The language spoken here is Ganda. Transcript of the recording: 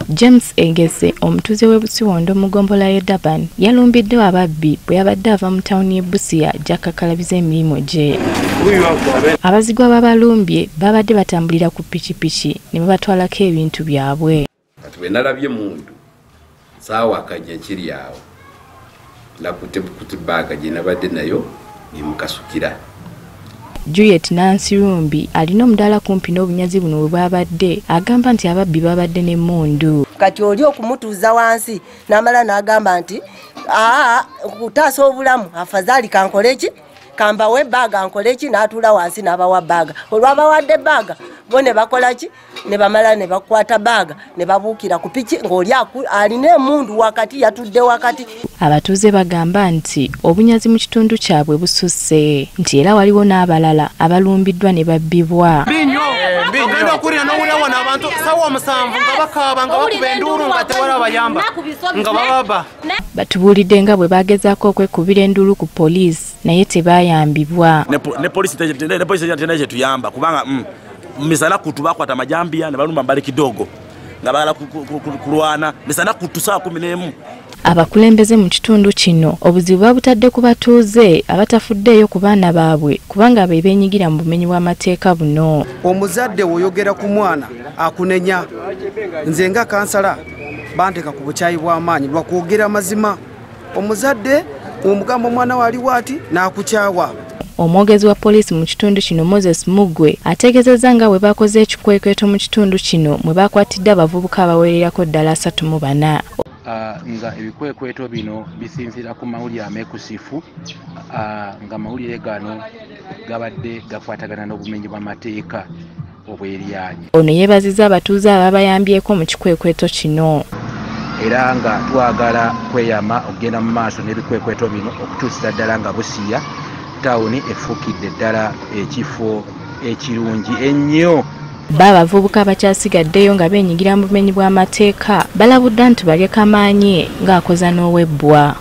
James Egese omutuze w'Ebusiwondo mu gombola y'e Durban yalumbidde ababbi bwe yabadde ava mu tawuni y'e Busia jakakalabiza emirimu gye. Abazigwa b'abalumbye babadde batambulira ku pikipiki ne babatwalako ebintu byabwe. Kati bwe nalabye mundu saawa akajja kiri awo nakutte baaga gye nabadde nayo nemukasukira. Juliet Nancy Rumbi alina omudaala kumpi n'obunyazi buno bwe bwabadde agamba nti ababbi babadde n'emmundu. Kati oli okumutuuza wansi n'amala n'agamba nti kutaasa obulamu afazaali kankoleki kambawe baaga nkoleki n'atuula wansi n'abawa baaga. Olwabawadde baaga bo ne bakola ki ne bamala ne bakwata baaga ne babuukira ku piki ng'oli alina emmundu wakati yatudde wakati. Abatuuze bagamba nti obunyazi mu kitundu kyabwe bususse nti era waliwo n'abalala abalumbiddwa ne babbibwa. Ogenda okulira n'owulira abantu sawa omusanvu nga bakaaba nga bakuba enduulu nga tewali abayamba nga bababa. Batubuulidde nga bwe bagezaako okwekubira enduulu ku poliisi naye tebayambibwa. Ne poliisi tena kyetuyamba kubanga misana kutu bakwata amajambiya ne balumba mbali kidogo nga bagala kulwana misana kutu saa 11. Abakulembeze mu kitundu kino obuzibu babutadde ku batuuze abatafuddeeyo ku baana baabwe kubanga be beenyigira mu bumenyi bw'amateeka buno. Omuzadde woyogera ku mwana akunenya nze nga kansala banteka ku bukyayi bw'amaanyi lwakwogera mazima. Omuzadde omugamba omwana wali waati n'akukyawa. Omwogezi wa poliisi mu kitundu kino Moses Mugwe ategeezezza nga bwe bakoze ekikwekweto mu kitundu kino mwe bakwatidde abavubuka abawererako ddala 34. Nga ebikwekweto bino bisinzira ku mawulire ameekusifu nga mawulire gano gabadde gakwatagana n'obumenyi bw'amateeka obweryanyi. Ono yeebazizza abatuuze ababayambyeko mu kikwekweto kino. Era nga twagala kweyama okugenda mu maaso n'ebikwekweto bino okutuusira ddala nga Busia tawuni efuukidde ddala ekifo ekirungi ennyo. Babavubuka abakyasigaddeyo nga beenyigira mu bumenyi bw'amateeka balabudda nti balyeko amaanyi ng'akoza n'owebbwa.